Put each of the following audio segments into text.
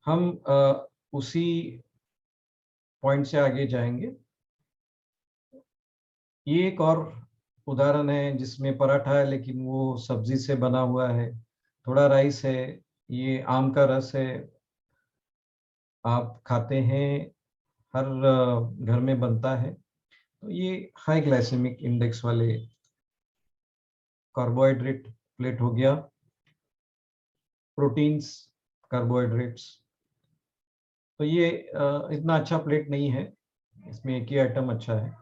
हम उसी पॉइंट से आगे जाएंगे। ये एक और उदाहरण है जिसमें पराठा है लेकिन वो सब्जी से बना हुआ है, थोड़ा राइस है, ये आम का रस है, आप खाते हैं, हर घर में बनता है। तो ये हाई ग्लाइसेमिक इंडेक्स वाले कार्बोहाइड्रेट प्लेट हो गया। प्रोटीन्स, कार्बोहाइड्रेट्स, तो ये इतना अच्छा प्लेट नहीं है, इसमें एक ही आइटम अच्छा है।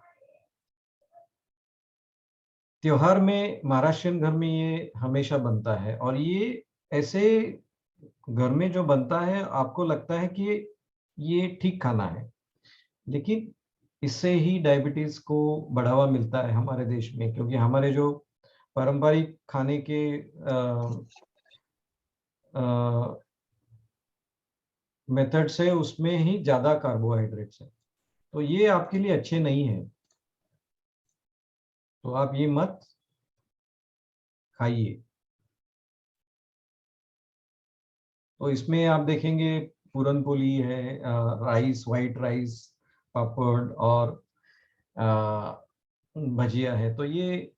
त्योहार में महाराष्ट्रियन घर में ये हमेशा बनता है, और ये ऐसे घर में जो बनता है आपको लगता है कि ये ठीक खाना है, लेकिन इससे ही डायबिटीज को बढ़ावा मिलता है हमारे देश में, क्योंकि हमारे जो पारंपरिक खाने के मेथड्स है उसमें ही ज्यादा कार्बोहाइड्रेट्स है, तो ये आपके लिए अच्छे नहीं है, तो आप ये मत खाइए। तो इसमें आप देखेंगे पूरन पोली है, राइस, वाइट राइस, पापड़ और भजिया है, तो ये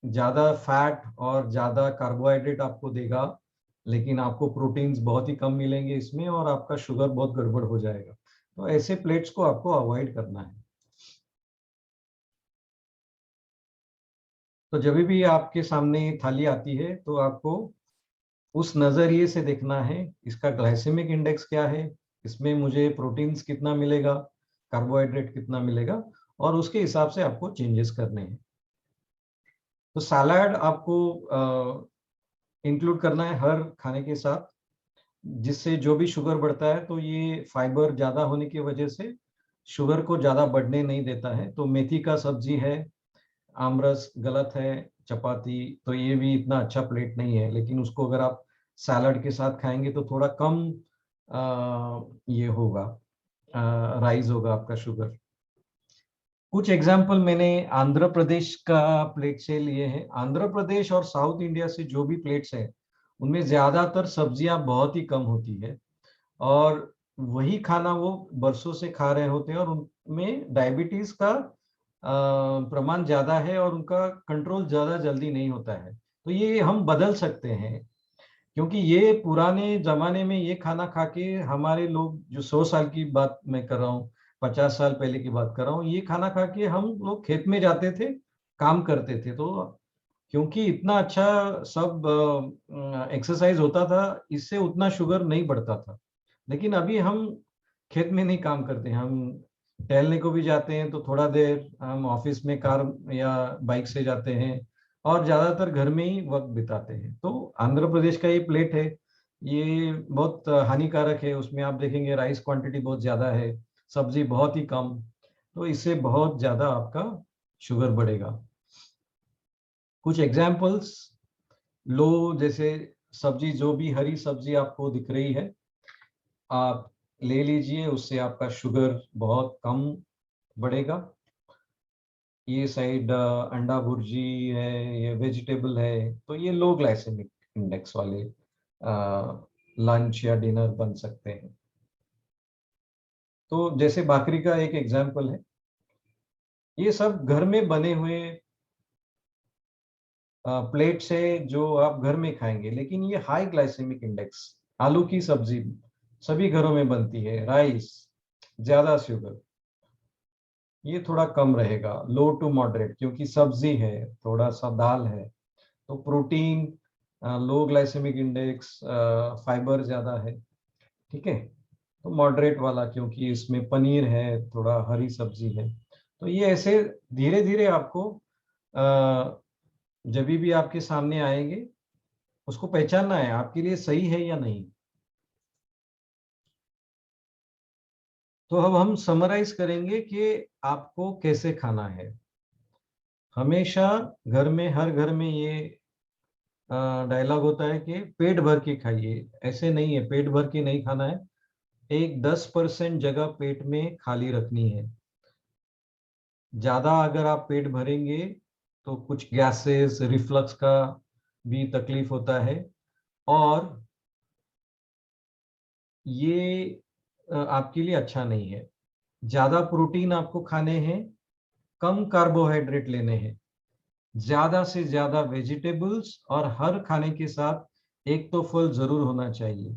ज़्यादा फैट और ज़्यादा कार्बोहाइड्रेट आपको देगा, लेकिन आपको प्रोटीन्स बहुत ही कम मिलेंगे इसमें, और आपका शुगर बहुत गड़बड़ हो जाएगा। तो ऐसे प्लेट्स को आपको अवॉइड करना है। तो जब भी आपके सामने थाली आती है तो आपको उस नज़रिए से देखना है, इसका ग्लाइसेमिक इंडेक्स क्या है, इसमें मुझे प्रोटीन्स कितना मिलेगा, कार्बोहाइड्रेट कितना मिलेगा, और उसके हिसाब से आपको चेंजेस करने हैं। तो सलाद आपको इंक्लूड करना है हर खाने के साथ, जिससे जो भी शुगर बढ़ता है तो ये फाइबर ज़्यादा होने की वजह से शुगर को ज़्यादा बढ़ने नहीं देता है। तो मेथी का सब्जी है, आमरस गलत है, चपाती, तो ये भी इतना अच्छा प्लेट नहीं है, लेकिन उसको अगर आप सैलड के साथ खाएंगे तो थोड़ा कम ये होगा, राइज होगा आपका शुगर। कुछ एग्जाम्पल मैंने आंध्र प्रदेश का प्लेट से लिए हैं। आंध्र प्रदेश और साउथ इंडिया से जो भी प्लेट्स हैं उनमें ज्यादातर सब्जियां बहुत ही कम होती है, और वही खाना वो बरसों से खा रहे होते हैं, और उनमें डायबिटीज का प्रमाण ज्यादा है और उनका कंट्रोल ज्यादा जल्दी नहीं होता है। तो ये हम बदल सकते हैं, क्योंकि ये पुराने जमाने में ये खाना खा के हमारे लोग, जो 100 साल की बात मैं कर रहा हूँ, 50 साल पहले की बात कर रहा हूँ, ये खाना खा के हम लोग खेत में जाते थे, काम करते थे, तो क्योंकि इतना अच्छा सब एक्सरसाइज होता था, इससे उतना शुगर नहीं बढ़ता था। लेकिन अभी हम खेत में नहीं काम करते, हम टहलने को भी जाते हैं तो थोड़ा देर हम ऑफिस में कार या बाइक से जाते हैं, और ज्यादातर घर में ही वक्त बिताते हैं। तो आंध्र प्रदेश का ये प्लेट है, ये बहुत हानिकारक है, उसमें आप देखेंगे राइस क्वांटिटी बहुत ज्यादा है, सब्जी बहुत ही कम, तो इससे बहुत ज्यादा आपका शुगर बढ़ेगा। कुछ एग्जाम्पल्स लो, जैसे सब्जी, जो भी हरी सब्जी आपको दिख रही है आप ले लीजिए, उससे आपका शुगर बहुत कम बढ़ेगा। ये साइड अंडा भुर्जी है, ये वेजिटेबल है, तो ये लो ग्लाइसेमिक इंडेक्स वाले लंच या डिनर बन सकते हैं। तो जैसे बाकरी का एक एग्जाम्पल है, ये सब घर में बने हुए प्लेट से जो आप घर में खाएंगे, लेकिन ये हाई ग्लाइसेमिक इंडेक्स, आलू की सब्जी सभी घरों में बनती है, राइस, ज्यादा शुगर, ये थोड़ा कम रहेगा, लो टू मॉडरेट, क्योंकि सब्जी है, थोड़ा सा दाल है, तो प्रोटीन, लो ग्लाइसेमिक इंडेक्स, फाइबर ज्यादा है, ठीक है। तो मॉडरेट वाला, क्योंकि इसमें पनीर है, थोड़ा हरी सब्जी है, तो ये ऐसे धीरे धीरे आपको जब भी आपके सामने आएंगे उसको पहचानना है आपके लिए सही है या नहीं। तो अब हम समराइज करेंगे कि आपको कैसे खाना है। हमेशा घर में, हर घर में ये डायलॉग होता है कि पेट भर के खाइए, ऐसे नहीं है, पेट भर के नहीं खाना है, एक 10% जगह पेट में खाली रखनी है। ज्यादा अगर आप पेट भरेंगे तो कुछ गैसेस, रिफ्लक्स का भी तकलीफ होता है, और ये आपके लिए अच्छा नहीं है। ज्यादा प्रोटीन आपको खाने हैं, कम कार्बोहाइड्रेट लेने हैं, ज्यादा से ज्यादा वेजिटेबल्स, और हर खाने के साथ एक तो फल जरूर होना चाहिए।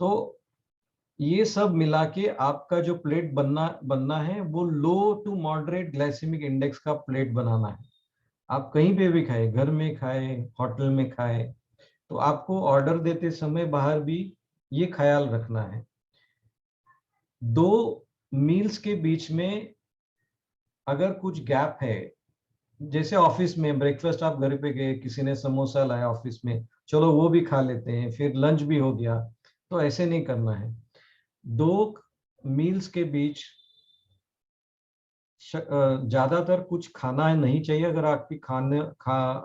तो ये सब मिला के आपका जो प्लेट बनना बनना है वो लो टू मॉडरेट ग्लाइसेमिक इंडेक्स का प्लेट बनाना है। आप कहीं पे भी खाए, घर में खाए, होटल में खाए, तो आपको ऑर्डर देते समय बाहर भी ये ख्याल रखना है। 2 मील्स के बीच में अगर कुछ गैप है, जैसे ऑफिस में ब्रेकफास्ट आप घर पे गए, किसी ने समोसा लाया ऑफिस में, चलो वो भी खा लेते हैं, फिर लंच भी हो गया, तो ऐसे नहीं करना है। 2 मील्स के बीच ज्यादातर कुछ खाना नहीं चाहिए। अगर आप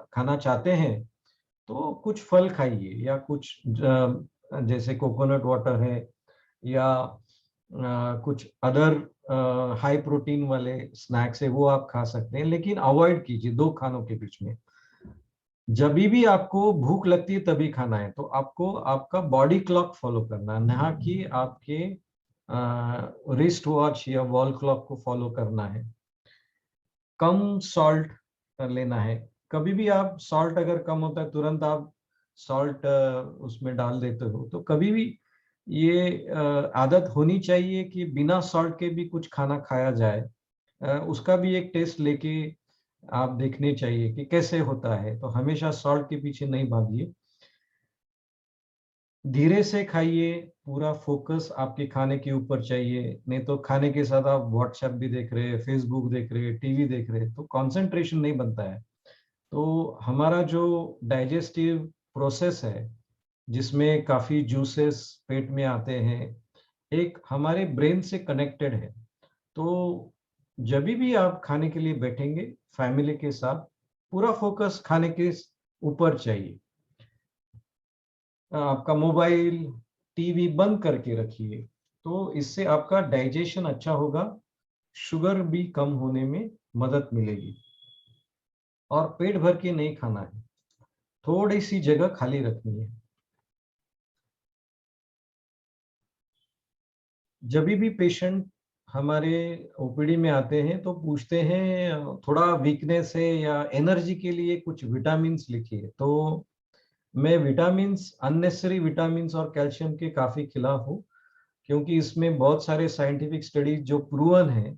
खाना चाहते हैं तो कुछ फल खाइए, या कुछ जैसे कोकोनट वाटर है, या कुछ अदर हाई प्रोटीन वाले स्नैक्स है, वो आप खा सकते हैं, लेकिन अवॉइड कीजिए 2 खानों के बीच में। जब भी आपको भूख लगती है तभी खाना है, तो आपको आपका बॉडी क्लॉक फॉलो करना है, ना कि आपके रिस्ट वॉच या वॉल क्लॉक को फॉलो करना है। कम सॉल्ट लेना है। कभी भी आप सॉल्ट अगर कम होता है तुरंत आप सॉल्ट उसमें डाल देते हो, तो कभी भी ये आदत होनी चाहिए कि बिना सॉल्ट के भी कुछ खाना खाया जाए। उसका भी एक टेस्ट लेके आप देखने चाहिए कि कैसे होता है, तो हमेशा सॉल्ट के पीछे नहीं भागिए। धीरे से खाइए, पूरा फोकस आपके खाने के ऊपर चाहिए, नहीं तो खाने के साथ आप व्हाट्सएप भी देख रहे हैं, फेसबुक देख रहे हैं, टीवी देख रहे हैं, तो कंसंट्रेशन नहीं बनता है। तो हमारा जो डाइजेस्टिव प्रोसेस है, जिसमें काफी जूसेस पेट में आते हैं, एक हमारे ब्रेन से कनेक्टेड है। तो जब भी आप खाने के लिए बैठेंगे फैमिली के साथ, पूरा फोकस खाने के ऊपर चाहिए। आपका मोबाइल, टीवी बंद करके रखिए, तो इससे आपका डाइजेशन अच्छा होगा, शुगर भी कम होने में मदद मिलेगी। और पेट भर के नहीं खाना है, थोड़ी सी जगह खाली रखनी है। जब भी पेशेंट हमारे ओपीडी में आते हैं तो पूछते हैं थोड़ा वीकनेस है या एनर्जी के लिए कुछ विटामिन्स लिखिए, तो मैं विटामिन्स, अननेसेसरी विटामिन्स और कैल्शियम के काफी खिलाफ हूँ, क्योंकि इसमें बहुत सारे साइंटिफिक स्टडीज जो प्रूवन है,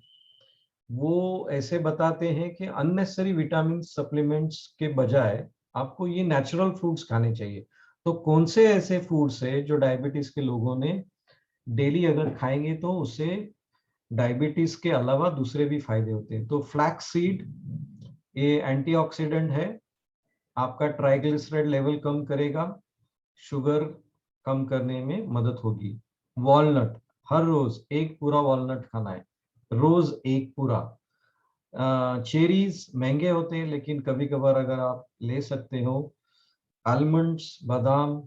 वो ऐसे बताते हैं कि अननेसेसरी विटामिन सप्लीमेंट्स के बजाय आपको ये नेचुरल फ्रूट्स खाने चाहिए। तो कौन से ऐसे फूड्स है जो डायबिटीज के लोगों ने डेली अगर खाएंगे तो उससे डायबिटीज के अलावा दूसरे भी फायदे होते हैं। तो फ्लैक्स सीड, ये एंटीऑक्सीडेंट है, आपका ट्राइग्लिसराइड लेवल कम करेगा, शुगर कम करने में मदद होगी। वॉलनट, हर रोज एक पूरा वॉलनट खाना है, रोज एक पूरा। चेरीज महंगे होते हैं, लेकिन कभी कभार अगर आप ले सकते हो। आलमंड्स, बादाम,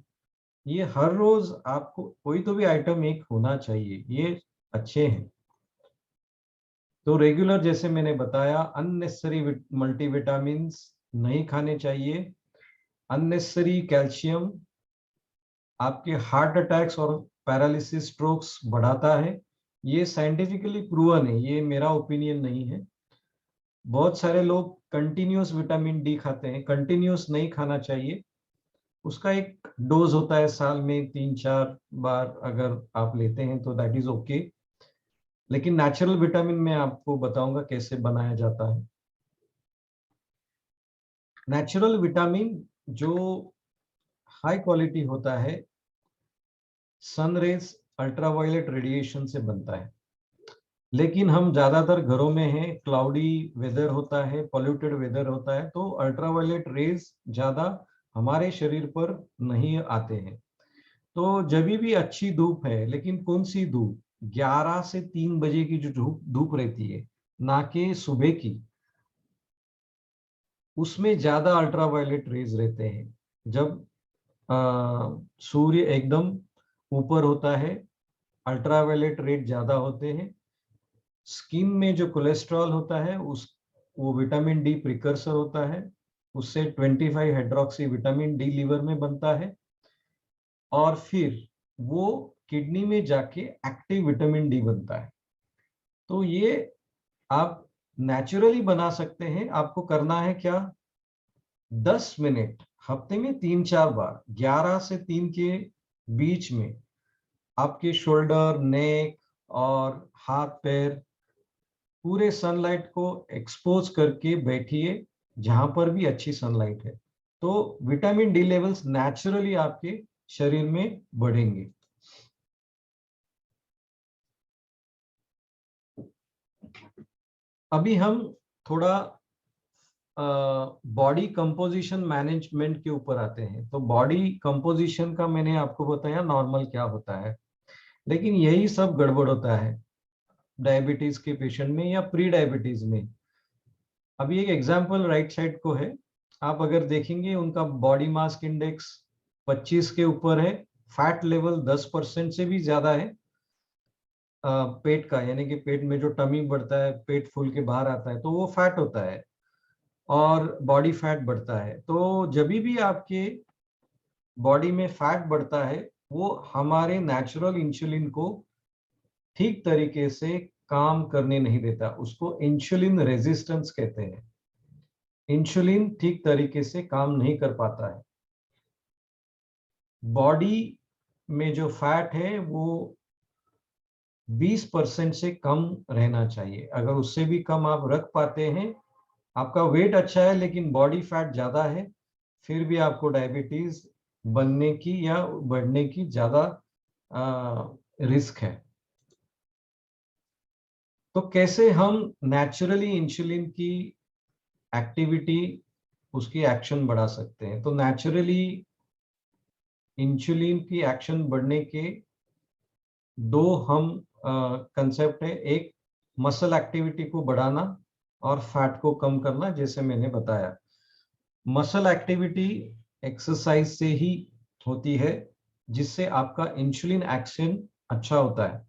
ये हर रोज आपको कोई तो भी आइटम एक होना चाहिए, ये अच्छे हैं। तो रेगुलर, जैसे मैंने बताया, अननेसेसरी मल्टीविटामिन्स नहीं खाने चाहिए। अननेसेसरी कैल्शियम आपके हार्ट अटैक्स और पैरालिसिस, स्ट्रोक्स बढ़ाता है। ये साइंटिफिकली प्रूवन है, ये मेरा ओपिनियन नहीं है। बहुत सारे लोग कंटिन्यूस विटामिन डी खाते हैं, कंटिन्यूस नहीं खाना चाहिए। उसका एक डोज होता है, साल में 3-4 बार अगर आप लेते हैं तो दैट इज ओके। लेकिन नेचुरल विटामिन मैं आपको बताऊंगा कैसे बनाया जाता है। नेचुरल विटामिन जो हाई क्वालिटी होता है, सन रेज, अल्ट्रावायलेट रेडिएशन से बनता है। लेकिन हम ज्यादातर घरों में हैं, क्लाउडी वेदर होता है, पॉल्यूटेड वेदर होता है, तो अल्ट्रावायलेट रेज ज्यादा हमारे शरीर पर नहीं आते हैं। तो जब भी अच्छी धूप है, लेकिन कौन सी धूप, 11 से 3 बजे की जो धूप धूप रहती है, ना कि सुबह की, उसमें ज्यादा अल्ट्रावायलेट रेज रहते हैं। जब सूर्य एकदम ऊपर होता है, अल्ट्रावायलेट रेट ज्यादा होते हैं। स्किन में जो कोलेस्ट्रॉल होता है, उस वो विटामिन डी प्रिकर्सर होता है, उससे 25 हाइड्रोक्सी विटामिन डी लीवर में बनता है, और फिर वो किडनी में जाके एक्टिव विटामिन डी बनता है। तो ये आप नेचुरली बना सकते हैं। आपको करना है क्या, 10 मिनट हफ्ते में 3-4 बार, 11 से 3 के बीच में आपके शोल्डर, नेक और हाथ पैर पूरे सनलाइट को एक्सपोज करके बैठिए, जहां पर भी अच्छी सनलाइट है। तो विटामिन डी लेवल्स नेचुरली आपके शरीर में बढ़ेंगे। अभी हम थोड़ा बॉडी कंपोजिशन मैनेजमेंट के ऊपर आते हैं। तो बॉडी कंपोजिशन का मैंने आपको बताया नॉर्मल क्या होता है, लेकिन यही सब गड़बड़ होता है डायबिटीज के पेशेंट में या प्री डायबिटीज में। अभी एक एग्जांपल राइट साइड को है, आप अगर देखेंगे उनका बॉडी मास इंडेक्स 25 के ऊपर है, फैट लेवल 10% से भी ज्यादा है। पेट का, यानी कि पेट में जो टमी बढ़ता है, पेट फूल के बाहर आता है, तो वो फैट होता है और बॉडी फैट बढ़ता है। तो जब भी आपके बॉडी में फैट बढ़ता है, वो हमारे नेचुरल इंसुलिन को ठीक तरीके से काम करने नहीं देता। उसको इंसुलिन रेजिस्टेंस कहते हैं। इंसुलिन ठीक तरीके से काम नहीं कर पाता है। बॉडी में जो फैट है वो 20% से कम रहना चाहिए। अगर उससे भी कम आप रख पाते हैं, आपका वेट अच्छा है लेकिन बॉडी फैट ज्यादा है, फिर भी आपको डायबिटीज बनने की या बढ़ने की ज्यादा रिस्क है। तो कैसे हम नेचुरली इंसुलिन की एक्टिविटी, उसकी एक्शन बढ़ा सकते हैं? तो नेचुरली इंसुलिन की एक्शन बढ़ने के दो हम कंसेप्ट है। एक मसल एक्टिविटी को बढ़ाना और फैट को कम करना, जैसे मैंने बताया। मसल एक्टिविटी एक्सरसाइज से ही होती है, जिससे आपका इंसुलिन एक्शन अच्छा होता है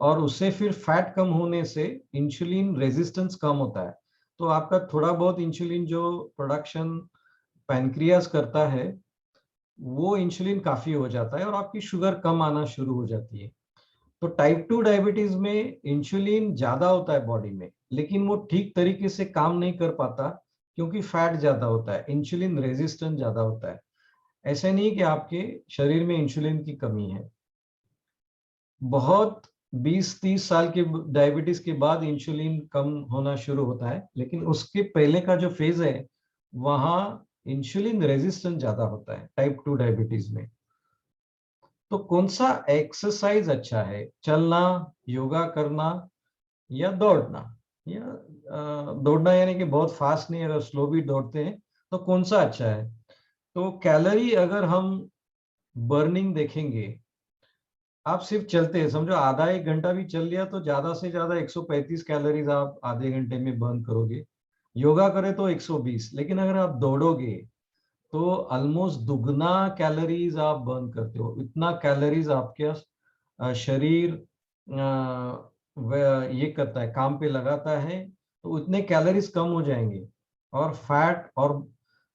और उससे फिर फैट कम होने से इंसुलिन रेजिस्टेंस कम होता है। तो आपका थोड़ा बहुत इंसुलिन जो प्रोडक्शन पैनक्रियास करता है, वो इंसुलिन काफी हो जाता है और आपकी शुगर कम आना शुरू हो जाती है। तो टाइप 2 डायबिटीज में इंसुलिन ज्यादा होता है बॉडी में, लेकिन वो ठीक तरीके से काम नहीं कर पाता क्योंकि फैट ज्यादा होता है, इंसुलिन रेजिस्टेंस ज्यादा होता है। ऐसा नहीं कि आपके शरीर में इंसुलिन की कमी है। बहुत 20-30 साल के डायबिटीज के बाद इंसुलिन कम होना शुरू होता है, लेकिन उसके पहले का जो फेज है वहां इंसुलिन रेजिस्टेंस ज्यादा होता है टाइप 2 डायबिटीज में। तो कौन सा एक्सरसाइज अच्छा है, चलना, योगा करना या दौड़ना? या दौड़ना यानी कि बहुत फास्ट नहीं, अगर स्लो भी दौड़ते हैं तो कौन सा अच्छा है? तो कैलोरी अगर हम बर्निंग देखेंगे, आप सिर्फ चलते हैं, समझो आधा एक घंटा भी चल लिया तो ज्यादा से ज्यादा 135 कैलोरीज आप आधे घंटे में बर्न करोगे। योगा करें तो 120, लेकिन अगर आप दौड़ोगे तो ऑलमोस्ट दुगना कैलोरीज आप बर्न करते हो। इतना कैलोरीज आपके शरीर ये करता है, काम पे लगाता है, तो उतने कैलोरीज कम हो जाएंगे और फैट और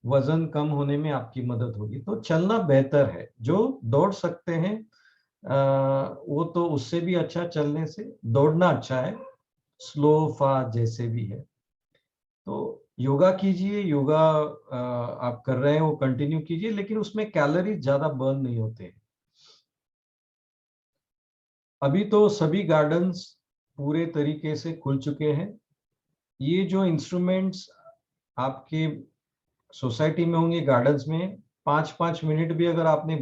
वजन कम होने में आपकी मदद होगी। तो चलना बेहतर है। जो दौड़ सकते हैं वो तो उससे भी अच्छा, चलने से दौड़ना अच्छा है, स्लो फास्ट जैसे भी है। तो योगा कीजिए, योगा आप कर रहे हैं वो कंटिन्यू कीजिए, लेकिन उसमें कैलोरी ज्यादा बर्न नहीं होते। अभी तो सभी गार्डन्स पूरे तरीके से खुल चुके हैं। ये जो इंस्ट्रूमेंट्स आपके सोसाइटी में होंगे, गार्डन्स में 5-5 मिनट भी अगर आपने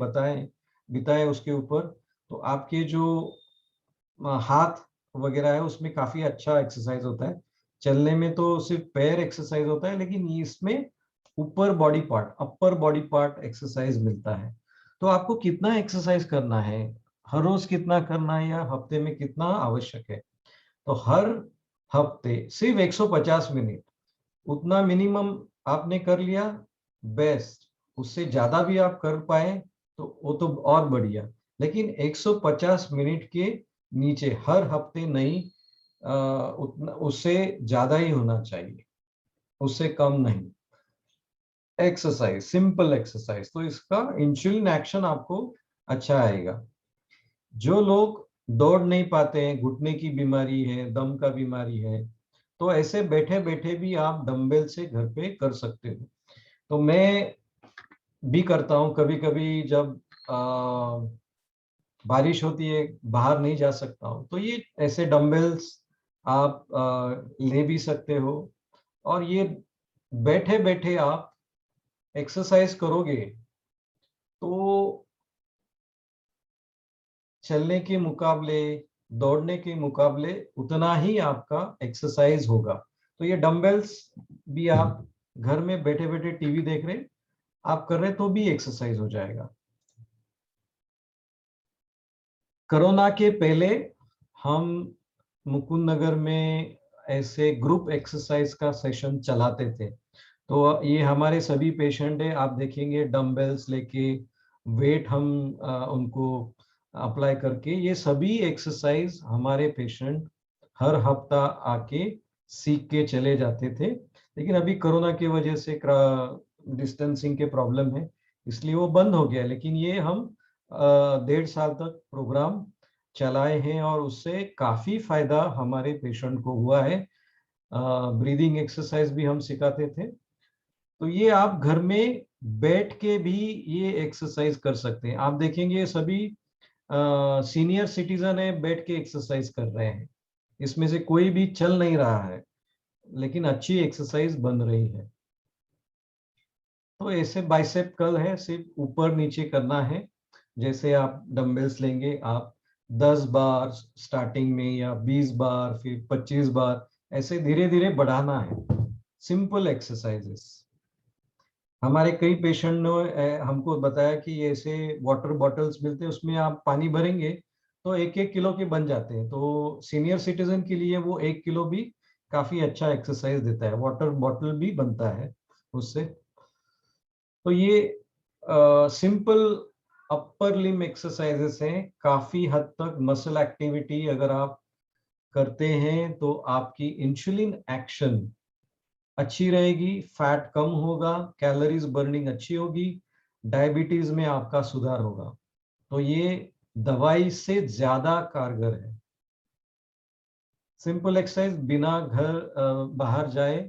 बिताए उसके ऊपर, तो आपके जो हाथ वगैरह है उसमें काफी अच्छा एक्सरसाइज होता है। चलने में तो सिर्फ पैर एक्सरसाइज होता है, लेकिन इसमें ऊपर body part, upper body part exercise मिलता है। तो आपको कितना एक्सरसाइज करना है, हर रोज कितना करना है या हफ्ते में कितना आवश्यक है? तो हर हफ्ते सिर्फ 150 मिनट, उतना मिनिमम आपने कर लिया, बेस्ट। उससे ज्यादा भी आप कर पाए तो वो तो और बढ़िया, लेकिन 150 मिनट के नीचे हर हफ्ते नहीं, उतना, उससे ज्यादा ही होना चाहिए, उससे कम नहीं। एक्सरसाइज, सिंपल एक्सरसाइज, तो इसका इंसुलिन एक्शन आपको अच्छा आएगा। जो लोग दौड़ नहीं पाते हैं, घुटने की बीमारी है, दम का बीमारी है, तो ऐसे बैठे बैठे भी आप डंबल से घर पे कर सकते हो। तो मैं भी करता हूँ कभी कभी, जब बारिश होती है, बाहर नहीं जा सकता हूँ, तो ये ऐसे डंबल्स आप ले भी सकते हो। और ये बैठे बैठे आप एक्सरसाइज करोगे तो चलने के मुकाबले, दौड़ने के मुकाबले उतना ही आपका एक्सरसाइज होगा। तो ये डंबल्स भी आप घर में बैठे बैठे टीवी देख रहे, आप कर रहे तो भी एक्सरसाइज हो जाएगा। कोरोना के पहले हम मुकुंद नगर में ऐसे ग्रुप एक्सरसाइज का सेशन चलाते थे। तो ये हमारे सभी पेशेंट है, आप देखेंगे डंबल्स लेके, वेट हम उनको अप्लाई करके, ये सभी एक्सरसाइज हमारे पेशेंट हर हफ्ता आके सीख के चले जाते थे। लेकिन अभी कोरोना की वजह से डिस्टेंसिंग के प्रॉब्लम है, इसलिए वो बंद हो गया। लेकिन ये हम 1.5 साल तक प्रोग्राम चलाए हैं और उससे काफी फायदा हमारे पेशेंट को हुआ है। ब्रीदिंग एक्सरसाइज भी हम सिखाते थे। तो ये आप घर में बैठ के भी ये एक्सरसाइज कर सकते हैं। आप देखेंगे सभी सीनियर सिटीजन है, बैठ के एक्सरसाइज कर रहे हैं, इसमें से कोई भी चल नहीं रहा है, लेकिन अच्छी एक्सरसाइज बन रही है। तो ऐसे बाइसेप कर्ल है, सिर्फ ऊपर नीचे करना है। जैसे आप डंबल्स लेंगे, आप 10 बार स्टार्टिंग में, या 20 बार, फिर 25 बार, ऐसे धीरे धीरे बढ़ाना है। Simple exercises. हमारे कई पेशेंट ने हमको बताया कि ऐसे वाटर बॉटल्स मिलते हैं, उसमें आप पानी भरेंगे तो 1-1 किलो के बन जाते हैं। तो सीनियर सिटीजन के लिए वो 1 किलो भी काफी अच्छा एक्सरसाइज देता है, वाटर बॉटल भी बनता है उससे। तो ये सिंपल अपर लिम एक्सरसाइजेस हैं। काफी हद तक मसल एक्टिविटी अगर आप करते हैं तो आपकी इंसुलिन एक्शन अच्छी रहेगी, फैट कम होगा, कैलोरीज बर्निंग अच्छी होगी, डायबिटीज में आपका सुधार होगा। तो ये दवाई से ज्यादा कारगर है। सिंपल एक्सरसाइज, बिना घर बाहर जाए,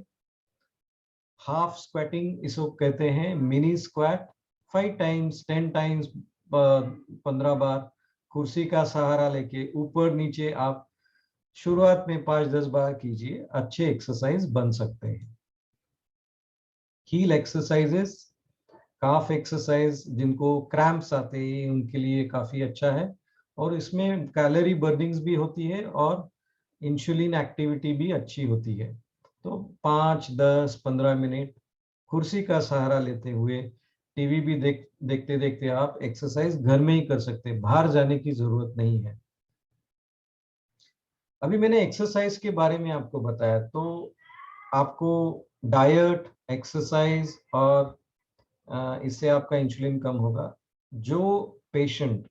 हाफ स्क्वाटिंग इसको कहते हैं, मिनी स्क्वाट, 5 टाइम्स 10 टाइम्स 15 बार, कुर्सी का सहारा लेके ऊपर नीचे आप शुरुआत में 5-10 बार कीजिए, अच्छे एक्सरसाइज बन सकते हैं। हील एक्सरसाइजेस, काफ एक्सरसाइज, जिनको क्रैम्प्स आते हैं उनके लिए काफी अच्छा है, और इसमें कैलोरी बर्निंग्स भी होती है और इंसुलिन एक्टिविटी भी अच्छी होती है। तो 5, 10, 15 मिनट कुर्सी का सहारा लेते हुए, टीवी भी देखते देखते आप एक्सरसाइज घर में ही कर सकते हैं, बाहर जाने की जरूरत नहीं है। अभी मैंने एक्सरसाइज के बारे में आपको बताया, तो आपको डाइट, एक्सरसाइज और इससे आपका इंसुलिन कम होगा। जो पेशेंट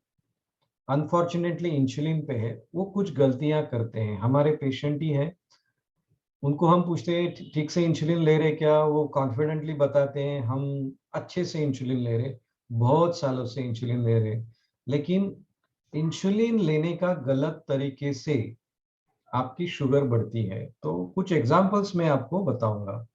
अनफॉर्चुनेटली इंसुलिन पे है, वो कुछ गलतियां करते हैं, हमारे पेशेंट ही हैं, उनको हम पूछते हैं ठीक से इंसुलिन ले रहे क्या, वो कॉन्फिडेंटली बताते हैं हम अच्छे से इंसुलिन ले रहे, बहुत सालों से इंसुलिन ले रहे। लेकिन इंसुलिन लेने का गलत तरीके से आपकी शुगर बढ़ती है। तो कुछ एग्जांपल्स मैं आपको बताऊंगा।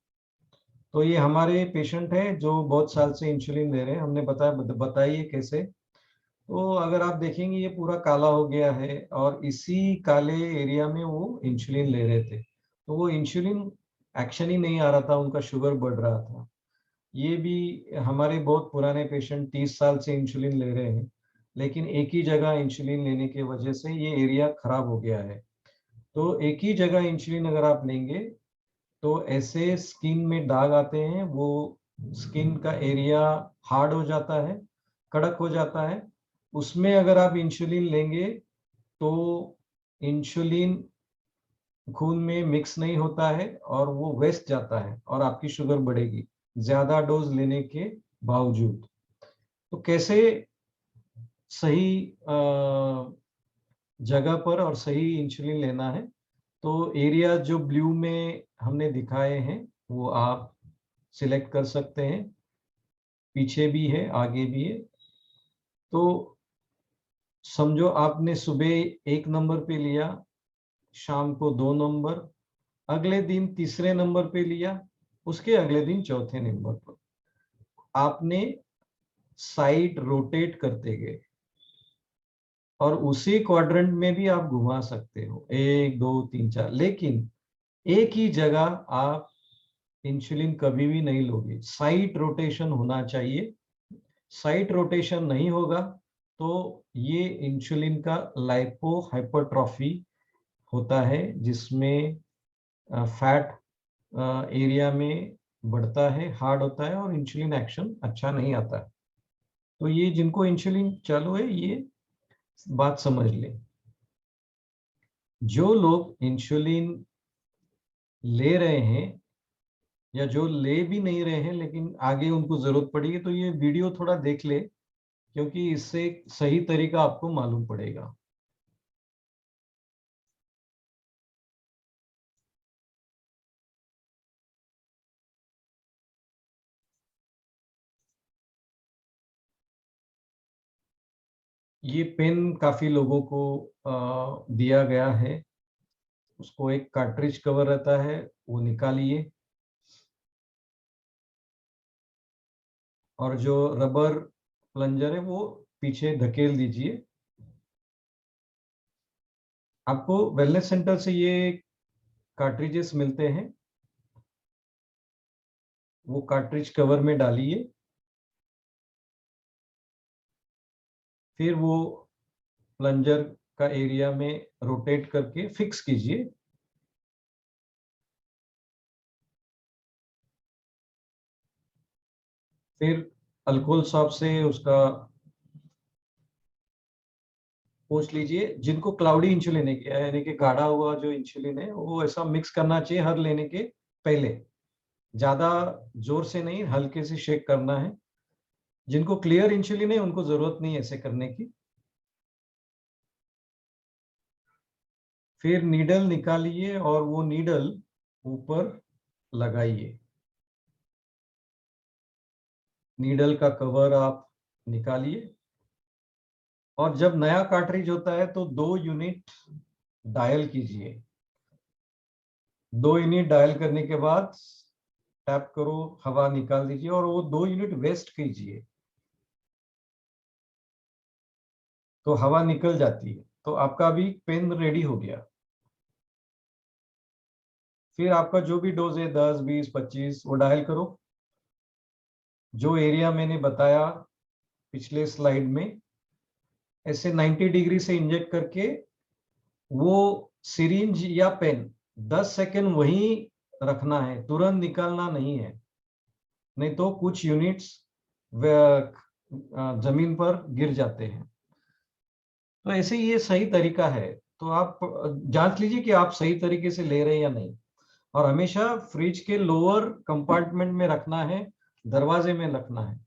तो ये हमारे पेशेंट है जो बहुत साल से इंसुलिन ले रहे हैं, हमने बताइए कैसे। तो अगर आप देखेंगे ये पूरा काला हो गया है, और इसी काले एरिया में वो इंसुलिन ले रहे थे, तो वो इंसुलिन एक्शन ही नहीं आ रहा था, उनका शुगर बढ़ रहा था। ये भी हमारे बहुत पुराने पेशेंट 30 साल से इंसुलिन ले रहे हैं, लेकिन एक ही जगह इंसुलिन लेने की वजह से ये एरिया खराब हो गया है। तो एक ही जगह इंसुलिन अगर आप लेंगे तो ऐसे स्किन में दाग आते हैं, वो स्किन का एरिया हार्ड हो जाता है, कड़क हो जाता है। उसमें अगर आप इंसुलिन लेंगे तो इंसुलिन खून में मिक्स नहीं होता है और वो वेस्ट जाता है, और आपकी शुगर बढ़ेगी ज्यादा डोज लेने के बावजूद। तो कैसे सही जगह पर और सही इंसुलिन लेना है, तो एरिया जो ब्लू में हमने दिखाए हैं वो आप सिलेक्ट कर सकते हैं, पीछे भी है आगे भी है। तो समझो आपने सुबह 1 नंबर पे लिया, शाम को 2 नंबर, अगले दिन तीसरे नंबर पे लिया, उसके अगले दिन चौथे नंबर पर आपने साइड रोटेट करते गए और उसी क्वाड्रेंट में भी आप घुमा सकते हो 1 2 3 4, लेकिन एक ही जगह आप इंसुलिन कभी भी नहीं लोगे, साइड रोटेशन होना चाहिए। साइड रोटेशन नहीं होगा तो ये इंसुलिन का लाइपो हाइपरट्रॉफी होता है, जिसमें फैट एरिया में बढ़ता है, हार्ड होता है और इंसुलिन एक्शन अच्छा नहीं आता है। तो ये जिनको इंसुलिन चालू है ये बात समझ लें। जो लोग इंसुलिन ले रहे हैं या जो ले भी नहीं रहे हैं लेकिन आगे उनको जरूरत पड़ेगी, तो ये वीडियो थोड़ा देख ले, क्योंकि इससे सही तरीका आपको मालूम पड़ेगा। ये पेन काफी लोगों को दिया गया है, उसको एक कार्ट्रिज कवर रहता है, वो निकालिए और जो रबर प्लंजर है वो पीछे धकेल दीजिए। आपको वेलनेस सेंटर से ये कार्ट्रिजेस मिलते हैं, वो कार्ट्रिज कवर में डालिए, फिर वो प्लंजर का एरिया में रोटेट करके फिक्स कीजिए। फिर अल्कोहल सॉप से उसका पूछ लीजिए। जिनको क्लाउडी इंसुलिन है, यानी कि गाढ़ा हुआ जो इंसुलिन है, वो ऐसा मिक्स करना चाहिए हर लेने के पहले, ज्यादा जोर से नहीं, हल्के से शेक करना है। जिनको क्लियर इंसुलिन है उनको जरूरत नहीं ऐसे करने की। फिर नीडल निकालिए और वो नीडल ऊपर लगाइए। नीडल का कवर आप निकालिए और जब नया कार्ट्रिज होता है तो 2 यूनिट डायल कीजिए। 2 यूनिट डायल करने के बाद टैप करो, हवा निकाल दीजिए और वो 2 यूनिट वेस्ट कीजिए तो हवा निकल जाती है, तो आपका भी पेन रेडी हो गया। फिर आपका जो भी डोज है 10 20 25 वो डायल करो। जो एरिया मैंने बताया पिछले स्लाइड में, ऐसे 90 डिग्री से इंजेक्ट करके वो सिरिंज या पेन 10 सेकेंड वहीं रखना है, तुरंत निकालना नहीं है, नहीं तो कुछ यूनिट्स जमीन पर गिर जाते हैं। तो ऐसे ही ये सही तरीका है, तो आप जांच लीजिए कि आप सही तरीके से ले रहे हैं या नहीं। और हमेशा फ्रिज के लोअर कंपार्टमेंट में रखना है, दरवाजे में रखना है।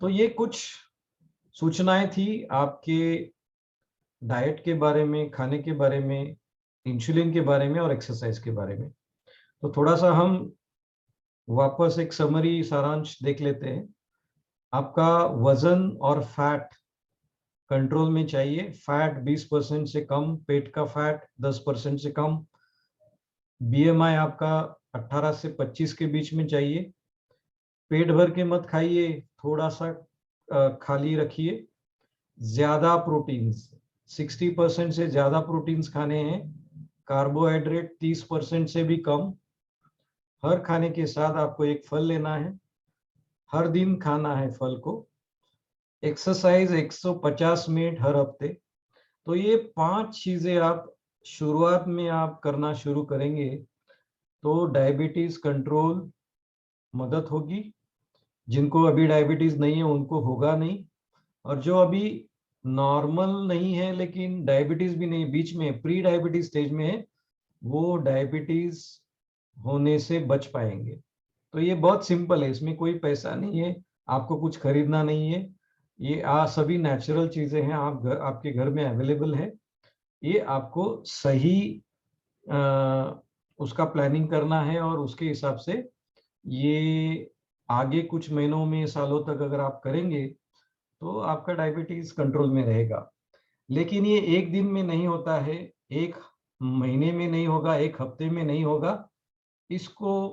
तो ये कुछ सूचनाएं थी आपके डाइट के बारे में, खाने के बारे में, इंसुलिन के बारे में और एक्सरसाइज के बारे में। तो थोड़ा सा हम वापस एक समरी सारांश देख लेते हैं। आपका वजन और फैट कंट्रोल में चाहिए। फैट 20% से कम, पेट का फैट 10% से कम। बीएमआई आपका 18 से 25 के बीच में चाहिए। पेट भर के मत खाइए, थोड़ा सा खाली रखिए। ज्यादा प्रोटीन्स, 60% से ज्यादा प्रोटीन्स खाने हैं। कार्बोहाइड्रेट 30% से भी कम। हर खाने के साथ आपको एक फल लेना है, हर दिन खाना है फल को। एक्सरसाइज 150 मिनट हर हफ्ते। तो ये 5 चीजें आप शुरुआत में आप करना शुरू करेंगे तो डायबिटीज कंट्रोल मदद होगी। जिनको अभी डायबिटीज नहीं है उनको होगा नहीं, और जो अभी नॉर्मल नहीं है लेकिन डायबिटीज भी नहीं, बीच में प्री डायबिटीज स्टेज में है, वो डायबिटीज होने से बच पाएंगे। तो ये बहुत सिंपल है, इसमें कोई पैसा नहीं है, आपको कुछ खरीदना नहीं है। ये सभी नेचुरल चीजें हैं, आपके घर में अवेलेबल है। ये आपको सही उसका प्लानिंग करना है और उसके हिसाब से ये आगे कुछ महीनों में, सालों तक अगर आप करेंगे तो आपका डायबिटीज कंट्रोल में रहेगा। लेकिन ये एक दिन में नहीं होता है, एक महीने में नहीं होगा, एक हफ्ते में नहीं होगा। इसको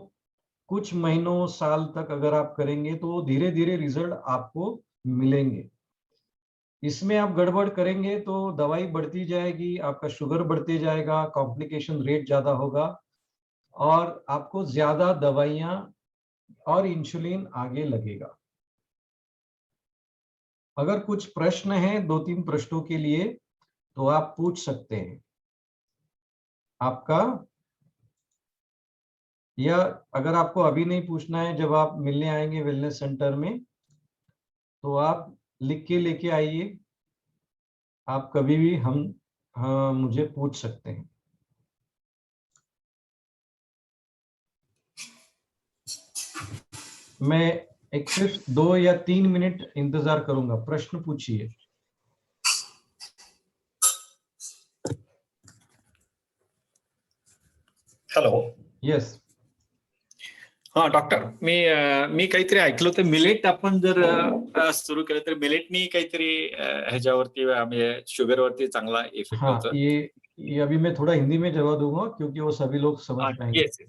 कुछ महीनों, साल तक अगर आप करेंगे तो धीरे धीरे रिजल्ट आपको मिलेंगे। इसमें आप गड़बड़ करेंगे तो दवाई बढ़ती जाएगी, आपका शुगर बढ़ते जाएगा, कॉम्प्लिकेशन रेट ज्यादा होगा और आपको ज्यादा दवाइयां और इंसुलिन आगे लगेगा। अगर कुछ प्रश्न हैं 2-3 प्रश्नों के लिए तो आप पूछ सकते हैं आपका, या अगर आपको अभी नहीं पूछना है, जब आप मिलने आएंगे वेलनेस सेंटर में तो आप लिख के लेके आइए। आप कभी भी मुझे पूछ सकते हैं। मैं एक सिर्फ 2 या 3 मिनट इंतजार करूंगा, प्रश्न पूछिए। हॅलो. यस। हा डॉक्टर, मी काहीतरी ऐकलं होतं, मिलेट आपण जर सुरू केलं तर मिलेटनी काहीतरी ह्याच्यावरती म्हणजे शुगरवरती चांगला इफेक्ट हाँ, होतो. ये अभी मैं थोड़ा हिंदी में जवाब दूंगा क्योंकि वो सभी लोग समझ पाएंगे। येस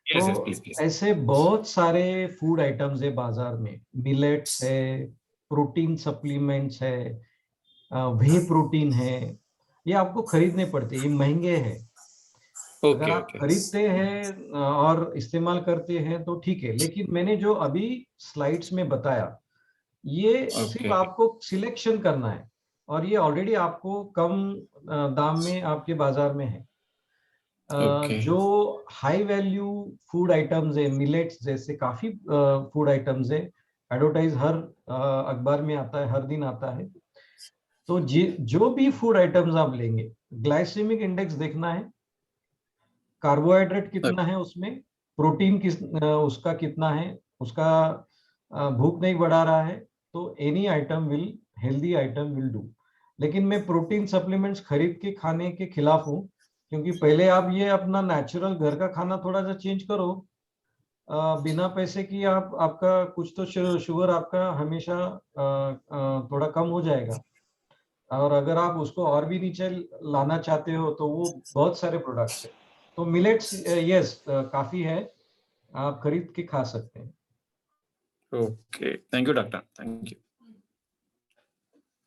येस येस, तो प्लीज प्लीज. ऐसे बहुत सारे फूड आइटम्स है बाजार में, मिलेट्स है, प्रोटीन सप्लीमेंट्स है, वे प्रोटीन है, ये आपको खरीदने पड़ते हैं, ये महंगे हैं। अगर ओके आप ओके. खरीदते हैं और इस्तेमाल करते हैं तो ठीक है, लेकिन मैंने जो अभी स्लाइड्स में बताया ये सिर्फ ओके आपको सिलेक्शन करना है और ये ऑलरेडी आपको कम दाम में आपके बाजार में है। ओके जो हाई वैल्यू फूड आइटम्स है, मिलेट्स जैसे काफी फूड आइटम्स है, एडवर्टाइज हर अखबार में आता है, हर दिन आता है। तो जो भी फूड आइटम्स आप लेंगे, ग्लाइसेमिक इंडेक्स देखना है, कार्बोहाइड्रेट कितना है उसमें, प्रोटीन उसका कितना है, उसका भूख नहीं बढ़ा रहा है, तो any item will, healthy item will do. लेकिन मैं प्रोटीन सप्लीमेंट्स खरीद के खाने के खिलाफ हूँ, क्योंकि पहले आप ये अपना नेचुरल घर का खाना थोड़ा सा चेंज करो। बिना पैसे की आपका कुछ तो शुगर आपका हमेशा थोड़ा कम हो जाएगा। और अगर आप उसको और भी नीचे लाना चाहते हो तो वो बहुत सारे प्रोडक्ट्स है। तो मिलेट्स यस काफी है, आप खरीद के खा सकते हैं। Okay, thank you doctor, thank you.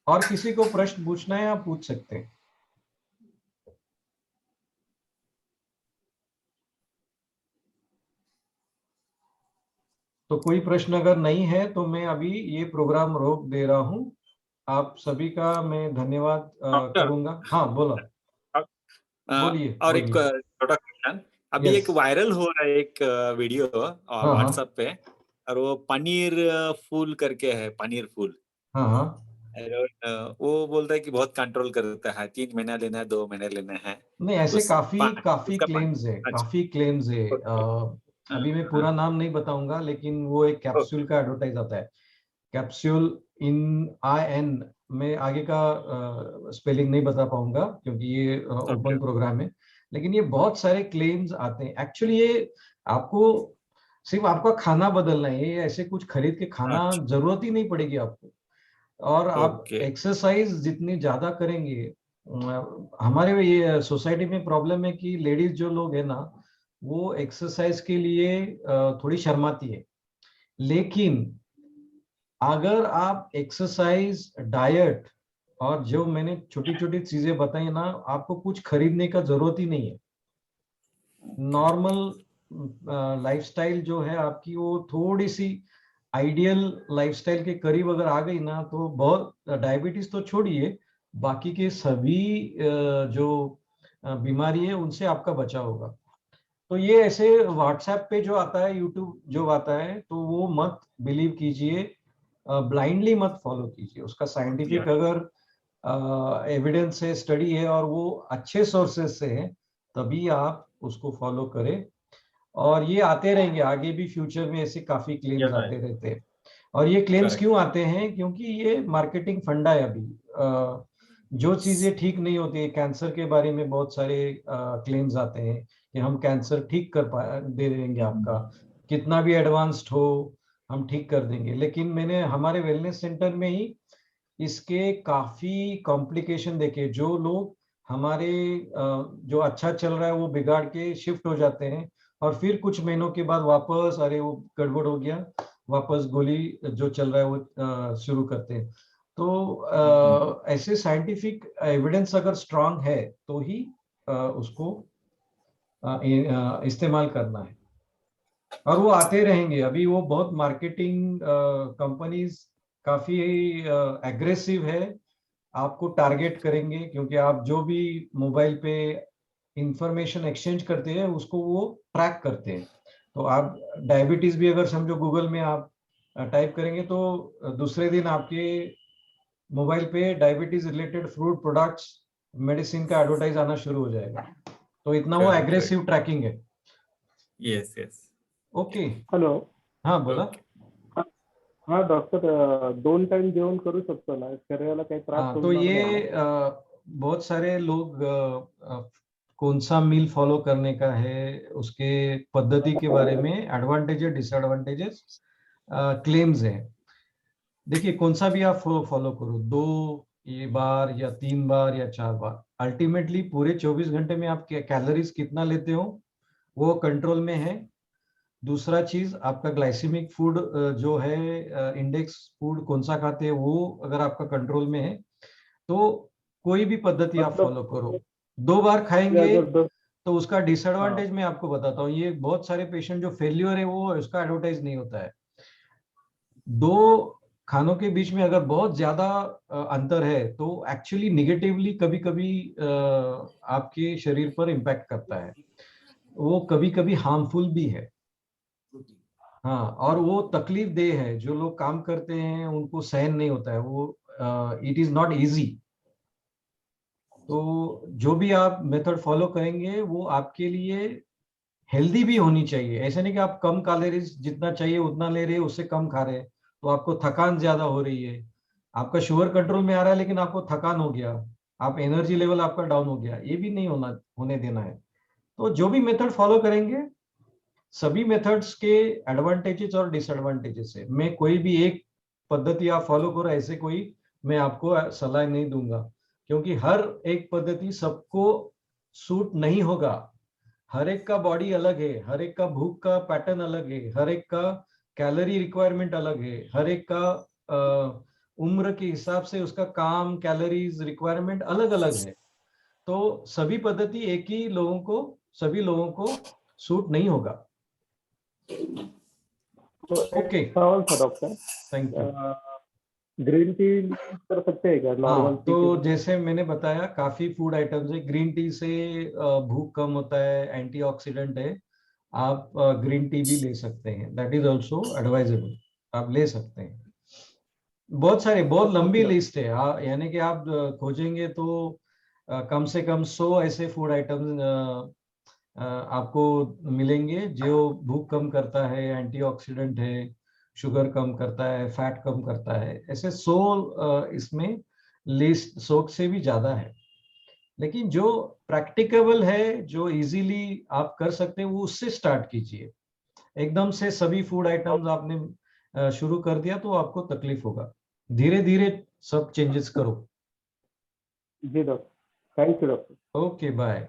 और किसी को प्रश्न पूछना है आप पूछ सकते हैं। तो कोई प्रश्न अगर नहीं है तो मैं अभी ये प्रोग्राम रोक दे रहा हूँ। आप सभी का मैं धन्यवाद डॉक्टर, करूंगा। हाँ बोलो, बोलिए और एक बोलिए। छोटा क्वेश्चन. अभी यस। एक वायरल हो रहा है एक वीडियो हाँ हाँ व्हाट्सएप पे, और वो पनीर फूल करके है, पनीर फूल. हाँ हाँ। वो बोलता है कि बहुत कंट्रोल करता है, 3 महीना लेना है, 2 महीने लेना है. नहीं, ऐसे उस काफी काफी उसका क्लेम्स है, अच्छा. काफी क्लेम्स है। ओके. हाँ, अभी मैं हाँ, पूरा नाम नहीं बताऊंगा, लेकिन वो एक ओके. कैप्सूल का एडवर्टाइज आता है। कैप्सूल इन IN में आगे का स्पेलिंग नहीं बता पाऊंगा क्योंकि ये ओके. ओपन प्रोग्राम है। लेकिन ये बहुत सारे क्लेम्स आते हैं। एक्चुअली ये आपको सिर्फ आपका खाना बदलना है, ये ऐसे कुछ खरीद के खाना अच्छा. जरूरत ही नहीं पड़ेगी आपको। और आप ओके. एक्सरसाइज जितनी ज्यादा करेंगे, हमारे ये सोसाइटी में प्रॉब्लम है कि लेडीज जो लोग है ना, वो एक्सरसाइज के लिए थोड़ी शर्माती है। लेकिन अगर आप एक्सरसाइज, डाइट और जो मैंने छोटी छोटी चीजें बताई ना, आपको कुछ खरीदने का जरूरत ही नहीं है। नॉर्मल लाइफस्टाइल जो है आपकी, वो थोड़ी सी आइडियल लाइफस्टाइल के करीब अगर आ गई ना, तो बहुत, डायबिटीज तो छोड़िए, बाकी के सभी जो बीमारी है उनसे आपका बचाव होगा। तो ये ऐसे व्हाट्सएप पे जो आता है, यूट्यूब जो आता है, तो वो मत बिलीव कीजिए, ब्लाइंडली मत फॉलो कीजिए। उसका या. साइंटिफिक अगर एविडेंस है, स्टडी है और वो अच्छे सोर्सेज से है, तभी आप उसको फॉलो करें। और ये आते रहेंगे आगे भी, फ्यूचर में ऐसे काफी या क्लेम्स नाही. आते रहते हैं। और ये क्लेम्स करेक्ट. क्यों आते हैं? क्योंकि ये मार्केटिंग फंडा है अभी। जो चीजें ठीक नहीं होती है, कैंसर के बारे में बहुत सारे क्लेम्स आते हैं कि हम कैंसर ठीक कर पा दे देंगे आपका, कितना भी एडवांस्ड हो हम ठीक कर देंगे। लेकिन मैंने हमारे वेलनेस सेंटर में ही इसके काफी कॉम्प्लिकेशन देखे। जो लोग हमारे जो अच्छा चल रहा है वो बिगाड़ के शिफ्ट हो जाते हैं और फिर कुछ महीनों के बाद वापस अरे वो गड़बड़ हो गया, वापस गोली जो चल रहा है वो शुरू करते हैं। तो ऐसे साइंटिफिक एविडेंस अगर स्ट्रांग है तो ही उसको इस्तेमाल करना है। और वो आते रहेंगे। अभी वो बहुत मार्केटिंग कंपनीज काफी एग्रेसिव है, आपको टारगेट करेंगे, क्योंकि आप जो भी मोबाइल पे इंफॉर्मेशन एक्सचेंज करते हैं उसको वो ट्रैक करते हैं। तो आप डायबिटीज भी अगर समझो गूगल में आप टाइप करेंगे तो दूसरे दिन आपके मोबाइल पे diabetes related food products, medicine का एडवर्टाइज आना शुरू हो जाएगा। तो इतना वो एग्रेसिव ट्रैकिंग है। Yes yes. ओके। हॅलो. हाँ बोला। हा डॉक्टर, 2 टाइम जेवण करू शकतो ना, शरीराला काही त्रास हाँ, तो होणार नाही ये ना? बहुत सारे लोग कौन सा मील फॉलो करने का है उसके पद्धति के बारे में एडवांटेजेस डिसएडवांटेजेस क्लेम्स हैं। देखिए कौन सा भी आप फॉलो करो, 2 ये बार या 3 बार या 4 बार, अल्टीमेटली पूरे 24 घंटे में आप कैलोरीज कितना लेते हो वो कंट्रोल में है। दूसरा चीज आपका ग्लाइसेमिक फूड जो है इंडेक्स फूड कौन सा खाते हैं वो अगर आपका कंट्रोल में है तो कोई भी पद्धति आप मतलब फॉलो करो। 2 बार खाएंगे अगर तो उसका डिसएडवांटेज हाँ. मैं आपको बताता हूँ। ये बहुत सारे पेशेंट जो फेल्यूर है वो उसका एडवर्टाइज नहीं होता है। 2 खानों के बीच में अगर बहुत ज्यादा अंतर है तो एक्चुअली निगेटिवली कभी कभी आपके शरीर पर इम्पैक्ट करता है, वो कभी कभी हार्मफुल भी है। हाँ, और वो तकलीफ देह है, जो लोग काम करते हैं उनको सहन नहीं होता है वो, इट इज नॉट इजी। तो जो भी आप मेथड फॉलो करेंगे वो आपके लिए हेल्दी भी होनी चाहिए। ऐसा नहीं कि आप कम कैलोरीज जितना चाहिए उतना ले रहे हैं, उससे कम खा रहे हैं तो आपको थकान ज्यादा हो रही है। आपका शुगर कंट्रोल में आ रहा है लेकिन आपको थकान हो गया, आप एनर्जी लेवल आपका डाउन हो गया, ये भी नहीं होने देना है। तो जो भी मेथड फॉलो करेंगे सभी मेथड्स के एडवांटेजेस और डिसएडवांटेजेस है। मैं कोई भी एक पद्धति आप फॉलो करो ऐसे कोई मैं आपको सलाह नहीं दूंगा, क्योंकि हर एक पद्धति सबको सूट नहीं होगा। हर एक का बॉडी अलग है, हर एक का भूख का पैटर्न अलग है, हर एक का कैलोरी रिक्वायरमेंट अलग है, हर एक का उम्र के हिसाब से उसका काम कैलोरीज रिक्वायरमेंट अलग अलग है। तो सभी पद्धति एक ही लोगों को सभी लोगों को सूट नहीं होगा। तो एक ओके, सवाल था doctor, thank you. Green tea कर सकते हैं क्या नॉर्मल हाँ, टी तो के? जैसे मैंने बताया काफी फूड आइटम्स है। ग्रीन टी से भूख कम होता है, एंटीऑक्सीडेंट है। आप ग्रीन टी भी ले सकते हैं, दैट इज ऑल्सो एडवाइजेबल, आप ले सकते हैं। बहुत सारे, बहुत लंबी लिस्ट है, यानी कि आप खोजेंगे तो कम से कम 100 ऐसे फूड आइटम्स आपको मिलेंगे जो भूख कम करता है, एंटीऑक्सीडेंट है, शुगर कम करता है, फैट कम करता है। ऐसे 100 इसमें लिस्ट 100 से भी ज्यादा है। लेकिन जो प्रैक्टिकेबल है, जो इजीली आप कर सकते हैं, वो उससे स्टार्ट कीजिए। एकदम से सभी फूड आइटम्स आपने शुरू कर दिया तो आपको तकलीफ होगा। धीरे धीरे सब चेंजेस करो। जी doctor, thank you doctor. Okay, bye.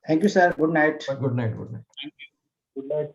Thank you sir, good night. Good night, good night. Good night.